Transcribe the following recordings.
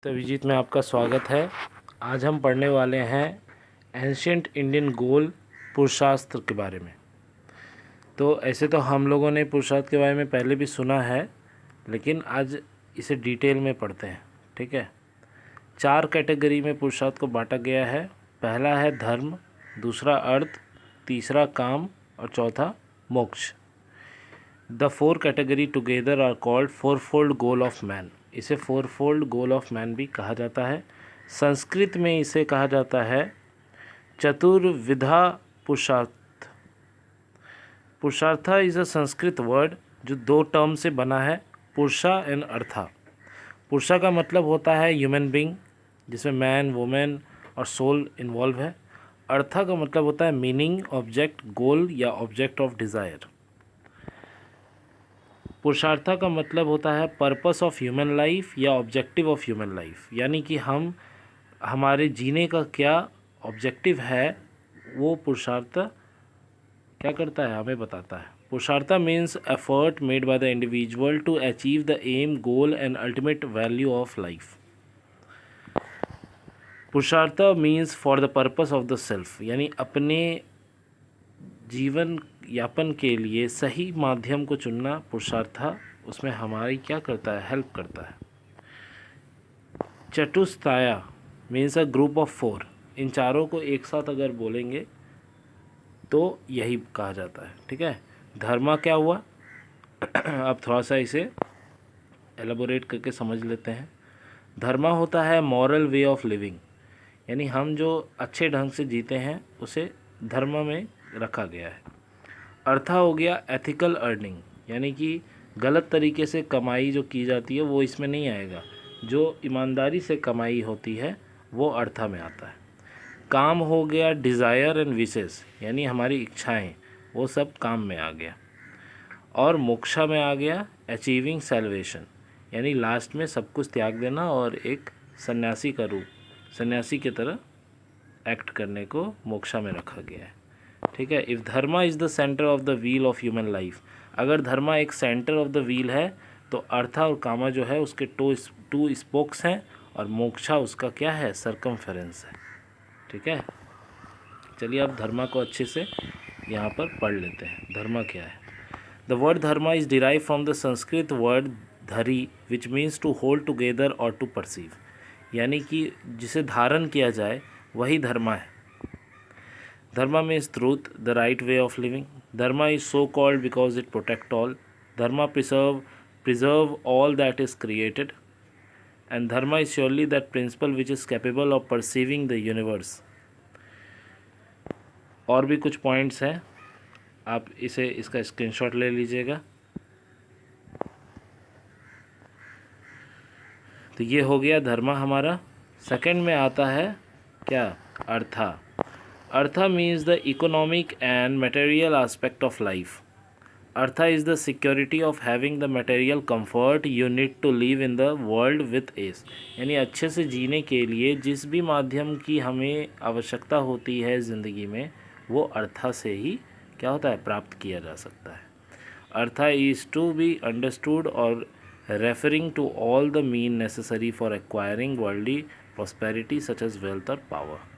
तो अभिजीत में आपका स्वागत है। आज हम पढ़ने वाले हैं एंशिएंट इंडियन गोल पुरुषार्थ के बारे में। तो ऐसे तो हम लोगों ने पुरुषार्थ के बारे में पहले भी सुना है, लेकिन आज इसे डिटेल में पढ़ते हैं। ठीक है। 4 कैटेगरी में पुरुषार्थ को बांटा गया है। पहला है धर्म, दूसरा अर्थ, तीसरा काम और चौथा मोक्ष। The 4 category together are called fourfold goal of man. इसे फोरफोल्ड गोल ऑफ मैन भी कहा जाता है। संस्कृत में इसे कहा जाता है चतुर्विधा पुरुषार्थ। पुरुषार्थ इज़ अ संस्कृत वर्ड जो 2 टर्म से बना है, पुरुषा एंड अर्था। पुरुषा का मतलब होता है ह्यूमन बींग, जिसमें मैन, वुमेन और सोल इन्वॉल्व है। अर्था का मतलब होता है मीनिंग, ऑब्जेक्ट, गोल या ऑब्जेक्ट ऑफ डिज़ायर। पुरुषार्थ का मतलब होता है पर्पस ऑफ ह्यूमन लाइफ या ऑब्जेक्टिव ऑफ ह्यूमन लाइफ, यानी कि हमारे जीने का क्या ऑब्जेक्टिव है, वो पुरुषार्थ क्या करता है, हमें बताता है। Purushartha means effort made by the individual to achieve the aim, goal and ultimate value of life. Purushartha means for the purpose of the self, यानी अपने जीवन यापन के लिए सही माध्यम को चुनना पुरुषार्थ उसमें हमारी क्या करता है, हेल्प करता है। चतुष्टाया मीन्स अ ग्रुप ऑफ 4। इन चारों को एक साथ अगर बोलेंगे तो यही कहा जाता है। ठीक है। धर्मा क्या हुआ, अब थोड़ा सा इसे एलाबोरेट करके समझ लेते हैं। धर्मा होता है मॉरल वे ऑफ लिविंग, यानी हम जो अच्छे ढंग से जीते हैं उसे धर्म में रखा गया है। अर्था हो गया एथिकल अर्निंग, यानी कि गलत तरीके से कमाई जो की जाती है वो इसमें नहीं आएगा। जो ईमानदारी से कमाई होती है वो अर्था में आता है। काम हो गया डिज़ायर एंड विशेस, यानी हमारी इच्छाएं, वो सब काम में आ गया। और मोक्षा में आ गया अचीविंग सैल्वेशन, यानी लास्ट में सब कुछ त्याग देना और एक सन्यासी का रूप, सन्यासी की तरह एक्ट करने को मोक्षा में रखा गया है। ठीक है। If Dharma is the centre of the wheel of human life, अगर धर्मा एक सेंटर ऑफ द व्हील है तो अर्था और कामा जो है उसके टू स्पोक्स हैं, और मोक्षा उसका क्या है, सरकमफेरेंस है। ठीक है। चलिए अब धर्मा को अच्छे से यहाँ पर पढ़ लेते हैं। धर्मा क्या है। The word dharma is derive from the Sanskrit word dhri which means to hold together और टू परसीव, यानी कि जिसे धारण किया जाए वही धर्मा है। Dharma means truth, the right way of living. Dharma is so called because it protects all. Dharma preserve all that is created. And dharma is surely that principle which is capable of perceiving the universe. और भी कुछ points हैं, आप इसका screenshot ले लीजिएगा। तो ये हो गया धर्मा हमारा। सेकंड में आता है क्या, अर्था। Artha means the economic and material aspect of life. Artha is the security of having the material comfort you need to live in the world with ease. यानी अच्छे से जीने के लिए जिस भी माध्यम की हमें आवश्यकता होती है ज़िंदगी में, वो अर्था से ही क्या होता है, प्राप्त किया जा सकता है। Artha is to be understood और referring to all the mean necessary for acquiring worldly prosperity such as wealth और पावर।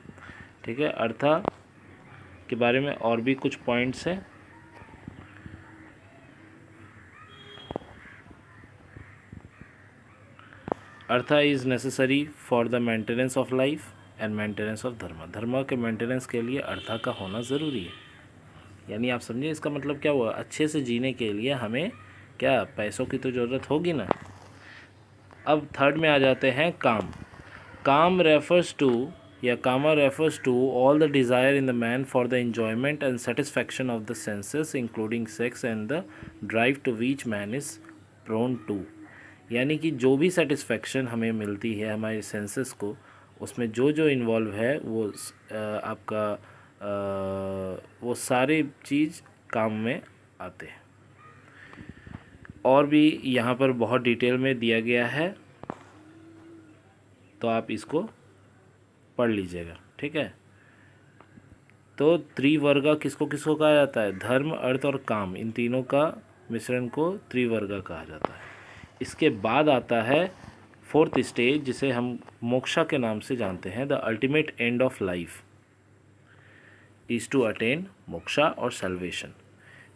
ठीक है। अर्था के बारे में और भी कुछ पॉइंट्स हैं। Artha is necessary for the maintenance of life and maintenance of dharma. धर्म के मेंटेनेंस के लिए अर्था का होना ज़रूरी है। यानी आप समझिए इसका मतलब क्या हुआ, अच्छे से जीने के लिए हमें क्या, पैसों की तो ज़रूरत होगी ना। अब थर्ड में आ जाते हैं काम। काम रेफर्स टू या कामा refers to all the desire in the man for the enjoyment and satisfaction of the senses including sex and the drive to which man is prone to, यानी कि जो भी सेटिस्फैक्शन हमें मिलती है हमारे सेंसेस को, उसमें जो जो इन्वॉल्व है वो आपका वो सारी चीज़ काम में आते हैं। और भी यहाँ पर बहुत डिटेल में दिया गया है, तो आप इसको पढ़ लीजिएगा। ठीक है। तो त्रिवर्गा किसको किसको कहा जाता है, धर्म, अर्थ और काम, इन तीनों का मिश्रण को त्रिवर्गा कहा जाता है। इसके बाद आता है फोर्थ स्टेज जिसे हम मोक्षा के नाम से जानते हैं, the ultimate end of life is to attain moksha और सल्वेशन।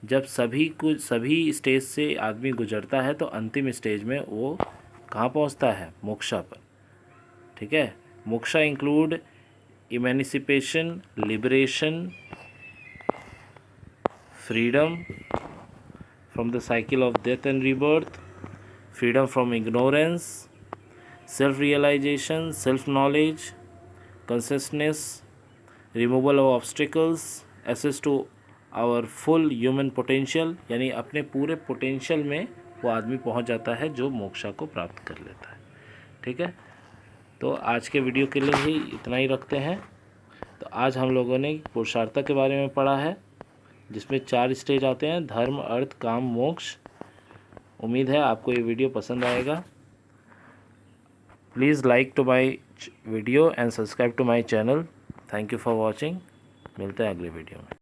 जब सभी स्टेज से आदमी गुजरता है तो अंतिम स्टेज में वो कहाँ पहुँचता है? मोक्षा पर। ठीक है। Moksha include emancipation, liberation, freedom from the cycle of death and rebirth, freedom from ignorance, self realisation, self knowledge, consciousness, removal of obstacles, access to our full human potential, यानी अपने पूरे पोटेंशियल में वो आदमी पहुंच जाता है जो मोक्षा को प्राप्त कर लेता है। ठीक है, तो आज के वीडियो के लिए ही इतना ही रखते हैं। तो आज हम लोगों ने पुरुषार्थता के बारे में पढ़ा है, जिसमें 4 स्टेज आते हैं: धर्म, अर्थ, काम, मोक्ष। उम्मीद है आपको ये वीडियो पसंद आएगा। Please like to my video and subscribe to my channel. Thank you for watching. मिलते हैं अगले वीडियो में।